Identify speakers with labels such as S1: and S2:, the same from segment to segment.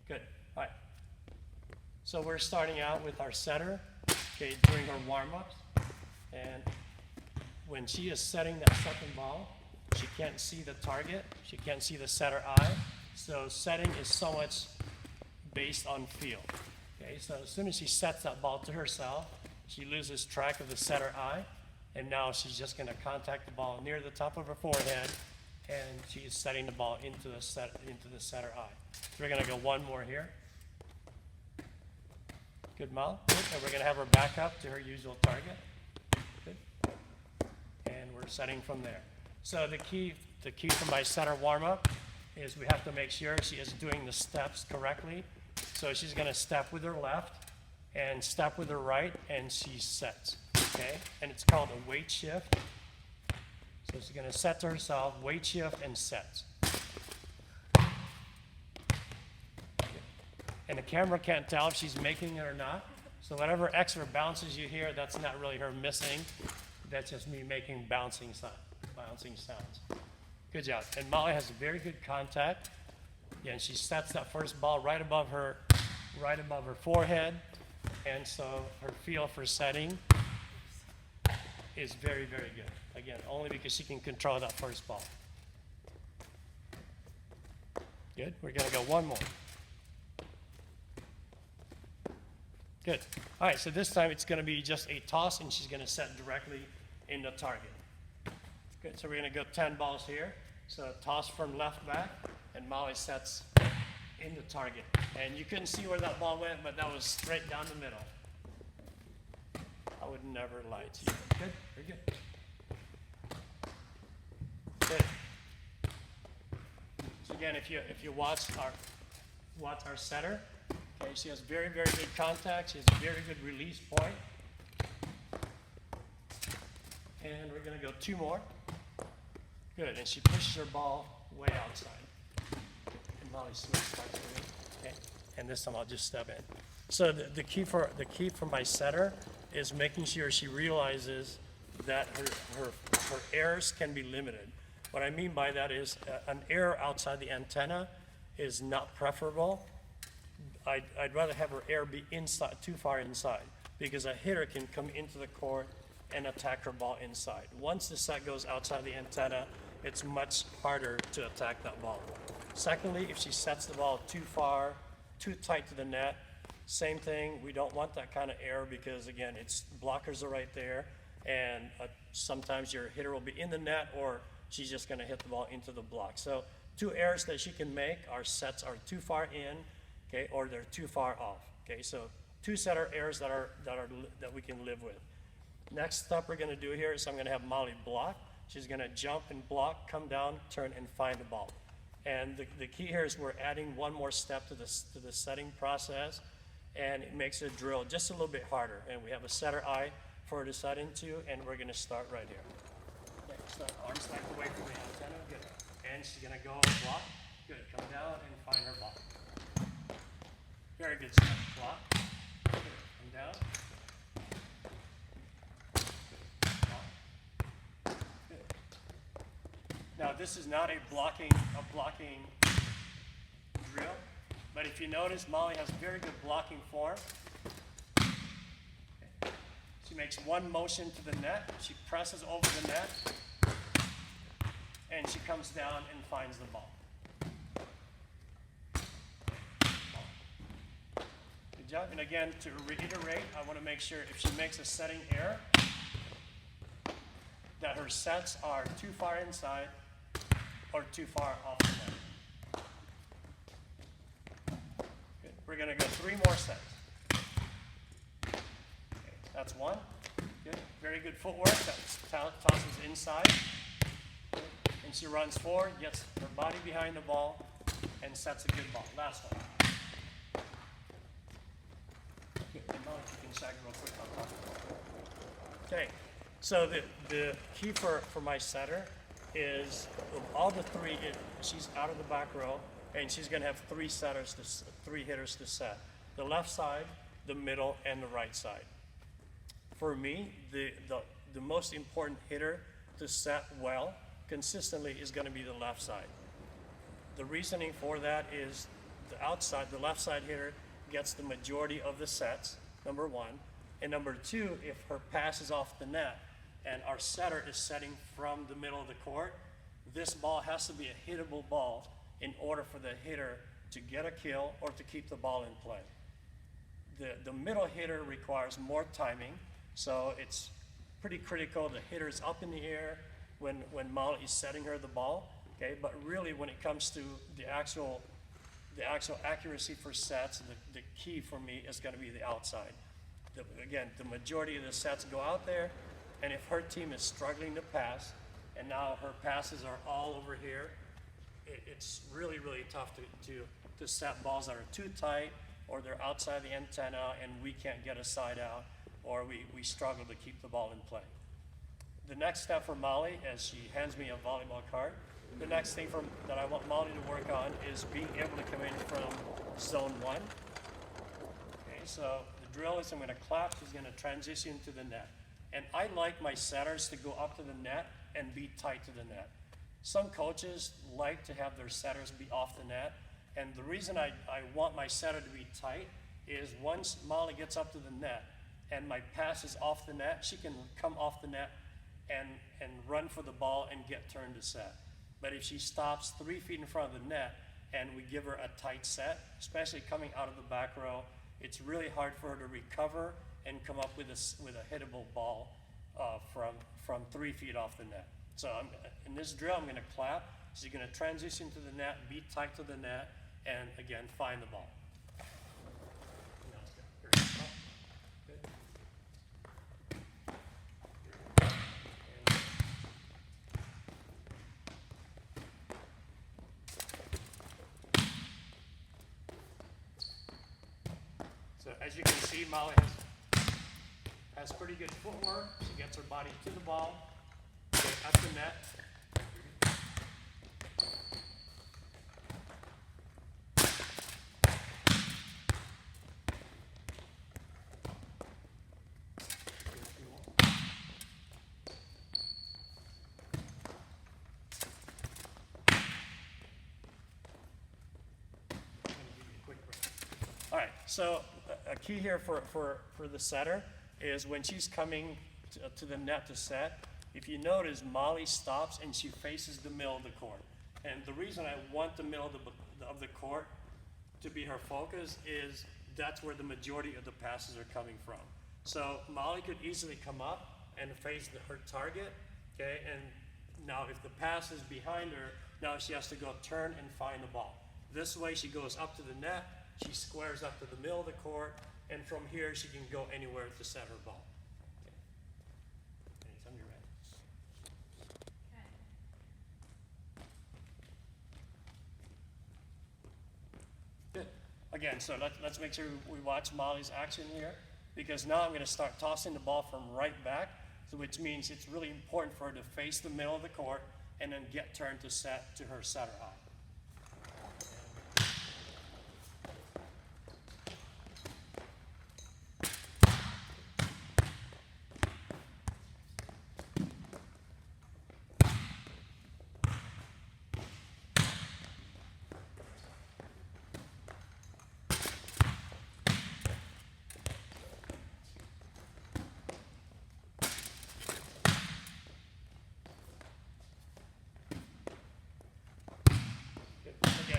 S1: Good. All right. So we're starting out with our setter, okay, during our warm-ups. And when she is setting that second ball, she can't see the target. She can't see the setter eye. So setting is so much based on feel. Okay, so as soon as she sets that ball to herself, she loses track of the setter eye. And now she's just going to contact the ball near the top of her forehead, and she's setting the ball into the setter eye. So we're going to go one more here. Good, Mal. Good. And we're going to have her back up to her usual target. Good. And we're setting from there. So the key for my setter warm-up is we have to make sure she is doing the steps correctly. So she's going to step with her left and step with her right, and she sets. Okay, and it's called a weight shift. So she's going to set to herself, weight shift, and sets. And the camera can't tell if she's making it or not. So whatever extra bounces you hear, that's not really her missing. That's just me making bouncing sounds. Good job. And Molly has a very good contact. Yeah, and she sets that first ball right above her forehead. And so her feel for setting is very, very good. Again, only because she can control that first ball. Good. We're going to go one more. Good. All right, so this time it's going to be just a toss, and she's going to set directly in the target. Good. So we're going to go 10 balls here. So toss from left back, and Molly sets in the target. And you couldn't see where that ball went, but that was straight down the middle. I would never lie to you. Good, very good. Good. So again, if you watch our setter, okay, she has very, very good contact. She has a very good release point. And we're going to go two more. Good, and she pushes her ball way outside. And Molly Smith starts with it. Okay, and this time I'll just step in. So the key for my setter is making sure she realizes that her errors can be limited. What I mean by that is an error outside the antenna is not preferable. I'd rather have her error be inside, too far inside, because a hitter can come into the court and attack her ball inside. Once the set goes outside the antenna, it's much harder to attack that ball. Secondly, if she sets the ball too far, too tight to the net, same thing, we don't want that kind of error because, again, blockers are right there, and sometimes your hitter will be in the net or she's just going to hit the ball into the block. So two errors that she can make are sets are too far in, okay, or they're too far off. Okay, so two setter errors that we can live with. Next step we're going to do here is I'm going to have Molly block. She's going to jump and block, come down, turn, and find the ball. And the key here is we're adding one more step to the setting process, and it makes the drill just a little bit harder. And we have a setter eye for her to set into, and we're going to start right here. Okay, start arms length away from the antenna. Good. And she's going to go block. Good. Come down and find her ball. Very good step. Block. Good. Come down. Now this is not a blocking drill, but if you notice, Molly has very good blocking form. Okay. She makes one motion to the net, she presses over the net, and she comes down and finds the ball. Good job. And again, to reiterate, I want to make sure if she makes a setting error, that her sets are too far inside or too far off the net. Good. We're going to go three more sets. Okay, that's one. Good. Very good footwork. That tosses inside. Good. And she runs forward, gets her body behind the ball, and sets a good ball. Last one. Good. And now if you can check real quick on top of the ball. Okay. So the key for my setter is of all the three, she's out of the back row, and she's going to have three hitters to set. The left side, the middle, and the right side. For me, the most important hitter to set well consistently is going to be the left side. The reasoning for that is the outside, the left side hitter gets the majority of the sets, number one. And number two, if her pass is off the net and our setter is setting from the middle of the court, this ball has to be a hittable ball in order for the hitter to get a kill or to keep the ball in play. The middle hitter requires more timing, so it's pretty critical the hitter's up in the air when Molly is setting her the ball, okay? But really when it comes to the actual accuracy for sets, the key for me is gonna be the outside. Again, the majority of the sets go out there, and if her team is struggling to pass, and now her passes are all over here, it's really, really tough to set balls that are too tight, or they're outside the antenna and we can't get a side out, or we struggle to keep the ball in play. The next step for Molly, as she hands me a volleyball cart, the next thing that I want Molly to work on is being able to come in from zone one. Okay, so the drill is I'm gonna clap, she's gonna transition to the net. And I like my setters to go up to the net and be tight to the net. Some coaches like to have their setters be off the net, and the reason I want my setter to be tight is once Molly gets up to the net and my pass is off the net, she can come off the net and run for the ball and get turned to set. But if she stops 3 feet in front of the net and we give her a tight set, especially coming out of the back row, it's really hard for her to recover and come up with a hittable ball from 3 feet off the net. So in this drill, I'm gonna clap. She's gonna transition to the net, be tight to the net, and again, find the ball. So as you can see, Molly has pretty good footwork. She gets her body to the ball, at the net. All right, so a key here for the setter is when she's coming to the net to set, if you notice, Molly stops and she faces the middle of the court. And the reason I want the middle of the court to be her focus is that's where the majority of the passes are coming from. So Molly could easily come up and face her target, okay? And now if the pass is behind her, now she has to go turn and find the ball. This way she goes up to the net, she squares up to the middle of the court, and from here she can go anywhere to set her ball. Okay. Anytime you're ready. Good. Again, so let's make sure we watch Molly's action here, because now I'm going to start tossing the ball from right back, so which means it's really important for her to face the middle of the court and then get turned to set to her setter eye.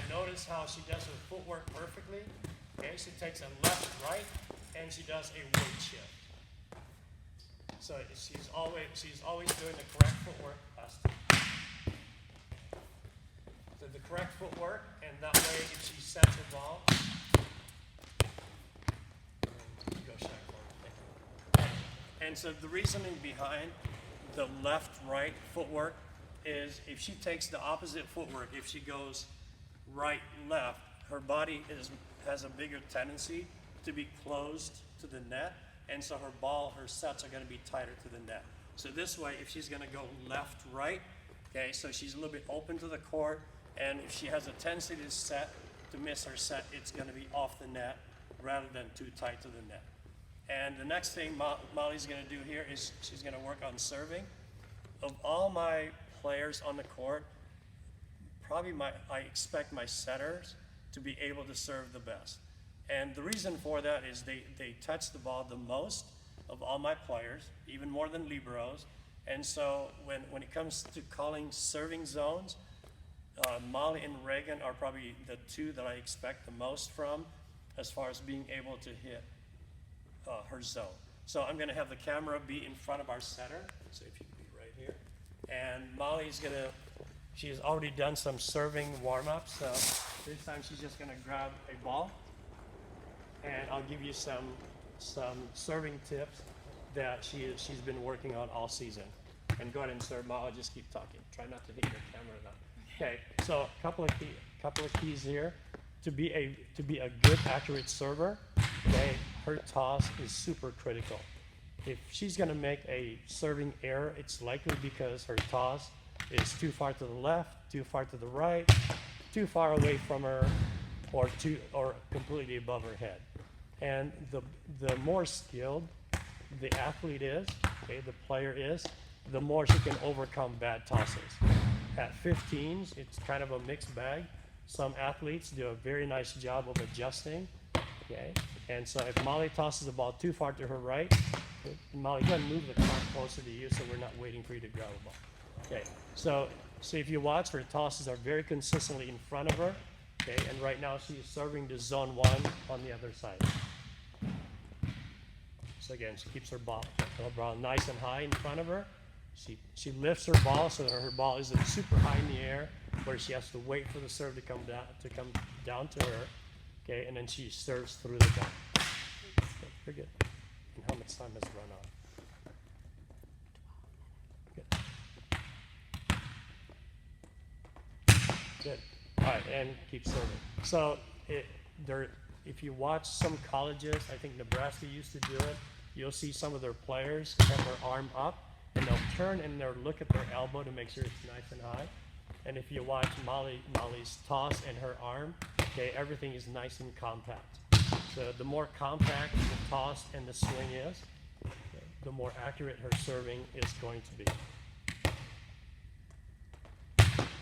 S1: Notice how she does her footwork perfectly. Okay, she takes a left, right, and she does a weight shift. So she's always doing the correct footwork. So the correct footwork, and that way if she sets her ball, go shot for it. And so the reasoning behind the left-right footwork is if she takes the opposite footwork, if she goes right, left, her body has a bigger tendency to be closed to the net, and so her sets are going to be tighter to the net. So this way, if she's going to go left, right, okay, so she's a little bit open to the court, and if she has a tendency to miss her set, it's going to be off the net rather than too tight to the net. And the next thing Molly's going to do here is she's going to work on serving. Of all my players on the court, probably I expect my setters to be able to serve the best. And the reason for that is they touch the ball the most of all my players, even more than liberos. And so when it comes to calling serving zones, Molly and Reagan are probably the two that I expect the most from as far as being able to hit her zone. So I'm going to have the camera be in front of our setter. So if you could be right here. And Molly's going to, she has already done some serving warm-ups. So this time she's just going to grab a ball. And I'll give you some serving tips that she's been working on all season. And go ahead and serve, Molly. Just keep talking. Try not to hit your camera now. Okay. So a couple of keys here to be a good accurate server. Okay, her toss is super critical. If she's going to make a serving error, it's likely because her toss is too far to the left, too far to the right, too far away from her, or completely above her head. And the more skilled the athlete is, okay, the player is, the more she can overcome bad tosses. At 15s, it's kind of a mixed bag. Some athletes do a very nice job of adjusting, okay? And so if Molly tosses the ball too far to her right, Molly, go ahead and move the clock closer to you so we're not waiting for you to grab the ball. Okay, so if you watch, her tosses are very consistently in front of her, okay? And right now she's serving to zone 1 on the other side. So again, she keeps her ball nice and high in front of her. She lifts her ball so that her ball isn't super high in the air, where she has to wait for the serve to come down to her. Okay, and then she serves through the ball. Okay, very good. And how much time has run on? Good. Good. All right, and keep serving. So if you watch some colleges, I think Nebraska used to do it, you'll see some of their players have their arm up, and they'll turn and they'll look at their elbow to make sure it's nice and high. And if you watch Molly's toss and her arm, okay, everything is nice and compact. So the more compact the toss and the swing is, okay, the more accurate her serving is going to be.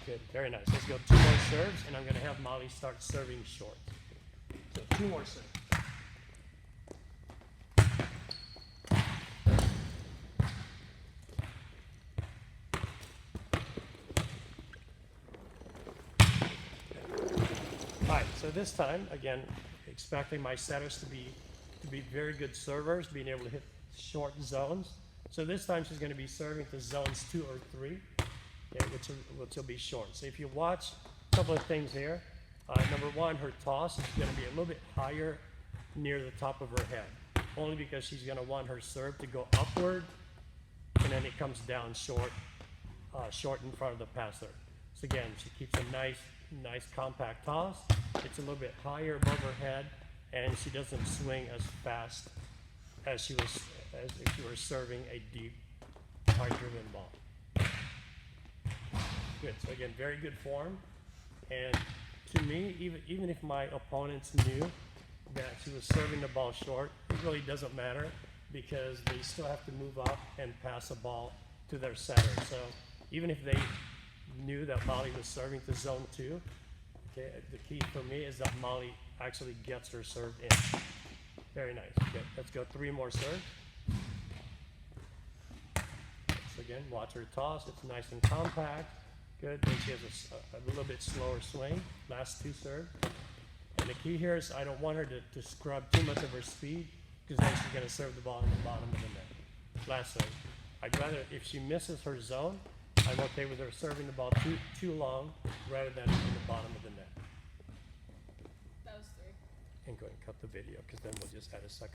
S1: Good, very nice. Let's go 2 more serves, and I'm going to have Molly start serving short. So 2 more serves. All right, so this time, again, expecting my setters to be very good servers, being able to hit short zones. So this time she's going to be serving to zones 2 or 3, okay, which will be short. So if you watch a couple of things here, number 1, her toss is going to be a little bit higher near the top of her head, only because she's going to want her serve to go upward, and then it comes down short in front of the passer. So again, she keeps a nice compact toss. It's a little bit higher above her head, and she doesn't swing as fast as if she were serving a deep, hard-driven ball. Good. So again, very good form. And to me, even if my opponents knew that she was serving the ball short, it really doesn't matter, because they still have to move up and pass a ball to their setter. So even if they knew that Molly was serving to zone 2, okay, the key for me is that Molly actually gets her serve in. Very nice. Good. Let's go 3 more serves. So again, watch her toss. It's nice and compact. Good. Then she has a little bit slower swing. Last 2 serves. And the key here is I don't want her to scrub too much of her speed, because then she's going to serve the ball in the bottom of the net. Last serve. I'd rather, if she misses her zone, I'm okay with her serving the ball too long rather than in the bottom of the net.
S2: That was 3.
S1: And go ahead and cut the video, because then we'll just add a second.